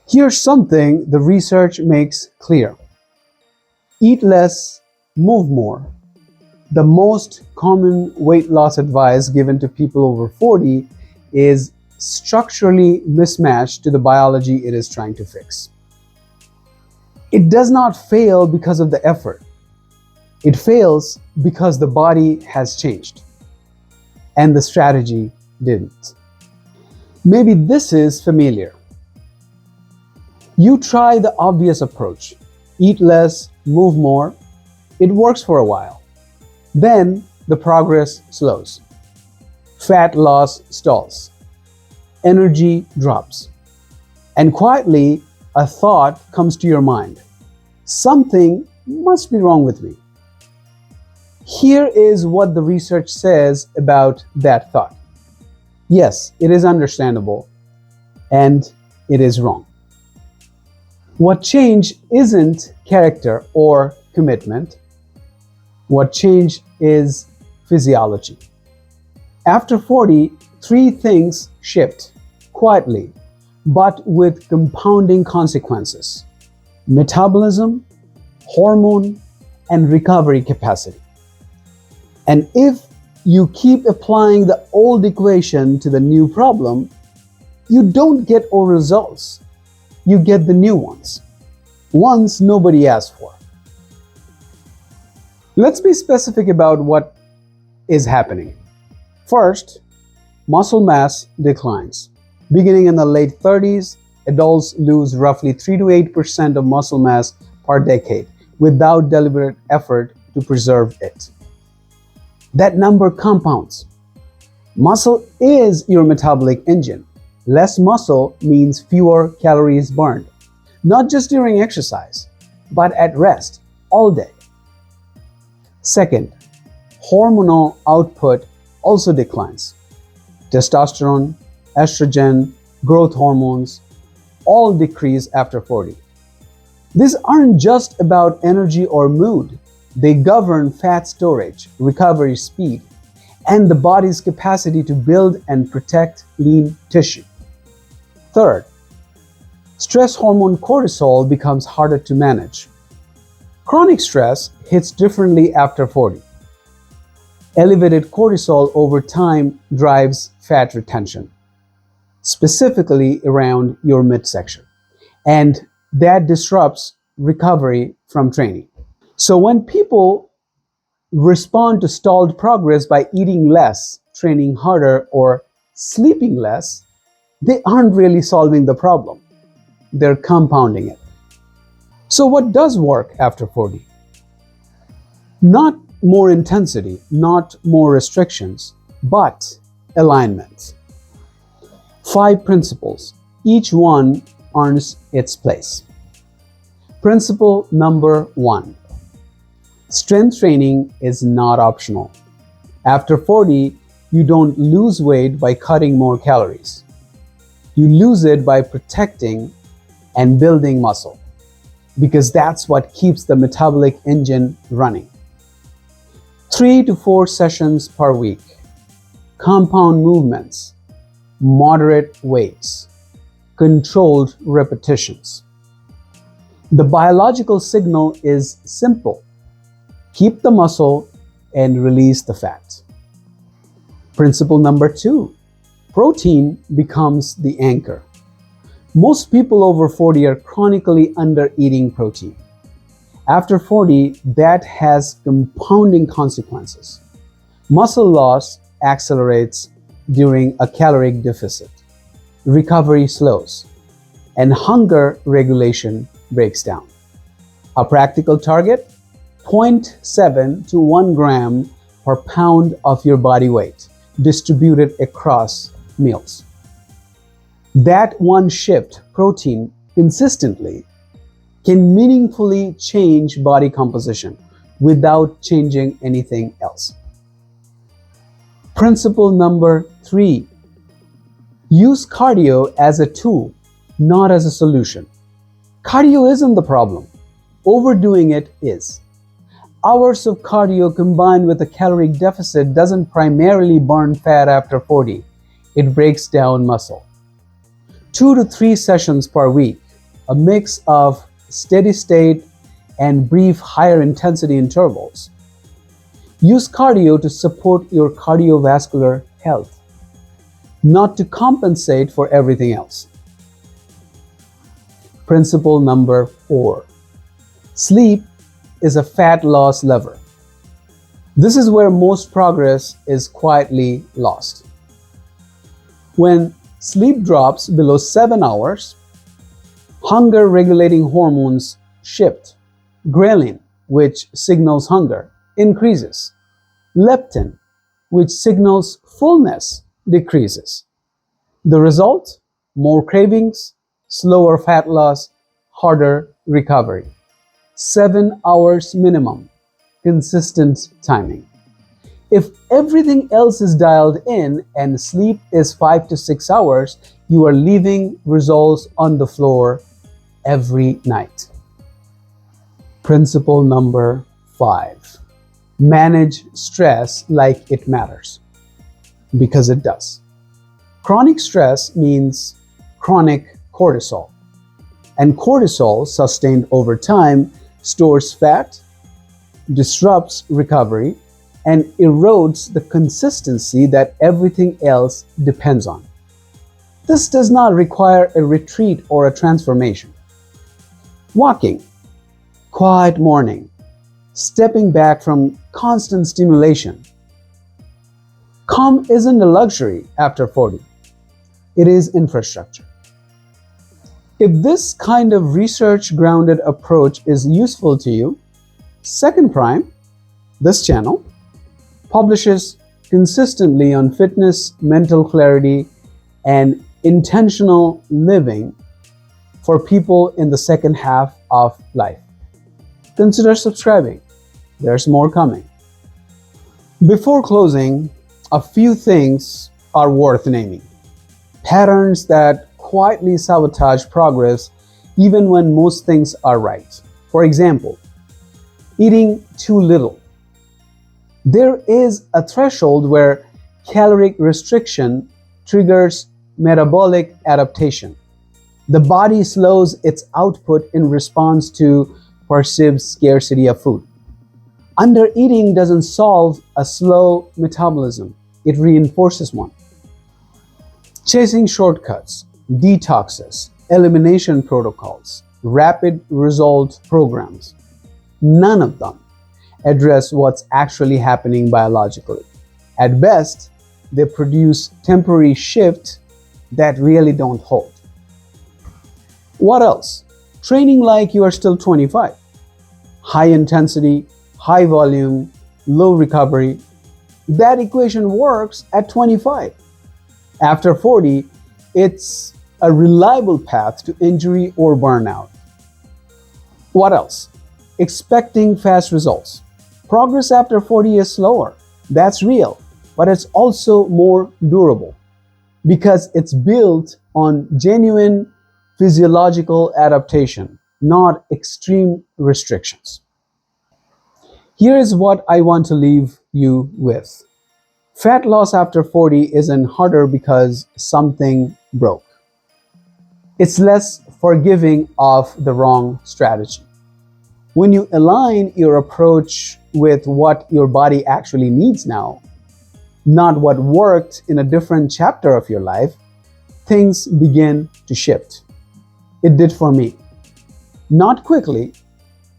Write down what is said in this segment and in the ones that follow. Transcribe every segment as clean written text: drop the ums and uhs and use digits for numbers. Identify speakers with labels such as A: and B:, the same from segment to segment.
A: Here's something the research makes clear. Eat less, move more. The most common weight loss advice given to people over 40 is structurally mismatched to the biology it is trying to fix. It does not fail because of the effort. It fails because the body has changed and the strategy didn't. Maybe this is familiar. You try the obvious approach. Eat less, move more. It works for a while. Then the progress slows. Fat loss stalls. Energy drops. And quietly, a thought comes to your mind. Something must be wrong with me. Here is what the research says about that thought. Yes, it is understandable, and it is wrong. What change isn't character or commitment. What change is physiology. After 40, three things shift quietly, but with compounding consequences: metabolism, hormone, and recovery capacity. And if you keep applying the old equation to the new problem, you don't get old results. You get the new ones nobody asked for. Let's be specific about what is happening. First, muscle mass declines. Beginning in the late 30s, adults lose roughly 3 to 8% of muscle mass per decade without deliberate effort to preserve it. That number compounds. Muscle is your metabolic engine. Less muscle means fewer calories burned, not just during exercise, but at rest all day. Second, hormonal output also declines. Testosterone, estrogen, growth hormones all decrease after 40. These aren't just about energy or mood. They govern fat storage, recovery speed, and the body's capacity to build and protect lean tissue. Third, stress hormone cortisol becomes harder to manage. Chronic stress hits differently after 40. Elevated cortisol over time drives fat retention, specifically around your midsection, and that disrupts recovery from training. So when people respond to stalled progress by eating less, training harder, or sleeping less, they aren't really solving the problem. They're compounding it. So what does work after 40? Not more intensity, not more restrictions, but alignment. 5 principles. Each one earns its place. Principle number 1. Strength training is not optional. After 40, you don't lose weight by cutting more calories. You lose it by protecting and building muscle, because that's what keeps the metabolic engine running. 3 to 4 sessions per week. Compound movements, moderate weights, controlled repetitions. The biological signal is simple. Keep the muscle and release the fat. Principle number 2. Protein becomes the anchor. Most people over 40 are chronically under-eating protein. After 40, that has compounding consequences. Muscle loss accelerates during a caloric deficit. Recovery slows, and hunger regulation breaks down. A practical target: 0.7 to 1 gram per pound of your body weight, distributed across meals. That one shift protein consistently can meaningfully change body composition without changing anything else. Principle number 3. Use cardio as a tool, not as a solution. Cardio isn't the problem. Overdoing it is. Hours of cardio combined with a caloric deficit doesn't primarily burn fat after 40. It breaks down muscle. 2 to 3 sessions per week, a mix of steady state and brief higher intensity intervals. Use cardio to support your cardiovascular health, not to compensate for everything else. Principle number 4. Sleep is a fat loss lever. This is where most progress is quietly lost. When sleep drops below 7 hours, hunger-regulating hormones shift. Ghrelin, which signals hunger, increases. Leptin, which signals fullness, decreases. The result? More cravings, slower fat loss, harder recovery. 7 hours minimum, consistent timing. If everything else is dialed in and sleep is 5 to 6 hours, you are leaving results on the floor every night. Principle number 5. Manage stress like it matters, because it does. Chronic stress means chronic cortisol, and cortisol, sustained over time, stores fat, disrupts recovery, and erodes the consistency that everything else depends on. This does not require a retreat or a transformation. Walking, quiet morning, stepping back from constant stimulation. Calm isn't a luxury after 40. It is infrastructure. If this kind of research-grounded approach is useful to you, Second Prime, this channel, publishes consistently on fitness, mental clarity, and intentional living for people in the second half of life. Consider subscribing. There's more coming. Before closing, a few things are worth naming. Patterns that quietly sabotage progress even when most things are right. For example, eating too little. There is a threshold where caloric restriction triggers metabolic adaptation. The body slows its output in response to perceived scarcity of food. Undereating doesn't solve a slow metabolism, it reinforces one. Chasing shortcuts, detoxes, elimination protocols, rapid result programs, none of them address what's actually happening biologically. At best, they produce temporary shifts that really don't hold. What else? Training like you are still 25. High intensity, high volume, low recovery. That equation works at 25. After 40, it's a reliable path to injury or burnout. What else? Expecting fast results. Progress after 40 is slower. That's real, but it's also more durable because it's built on genuine physiological adaptation, not extreme restrictions. Here is what I want to leave you with. Fat loss after 40 isn't harder because something broke. It's less forgiving of the wrong strategy. When you align your approach with what your body actually needs now, not what worked in a different chapter of your life, things begin to shift. It did for me. Not quickly,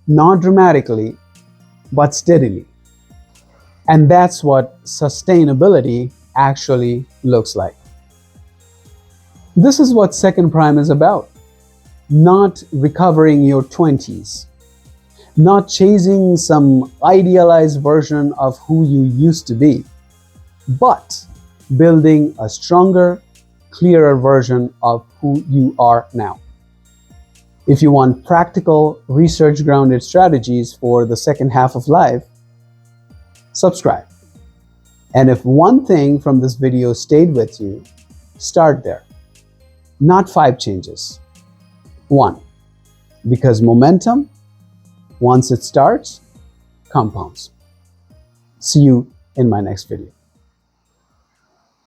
A: not dramatically, but steadily. And that's what sustainability actually looks like. This is what Second Prime is about. Not recovering your 20s. Not chasing some idealized version of who you used to be, but building a stronger, clearer version of who you are now. If you want practical, research-grounded strategies for the second half of life, subscribe. And if one thing from this video stayed with you, start there. Not 5 changes. 1. Because momentum, once it starts, compounds. See you in my next video.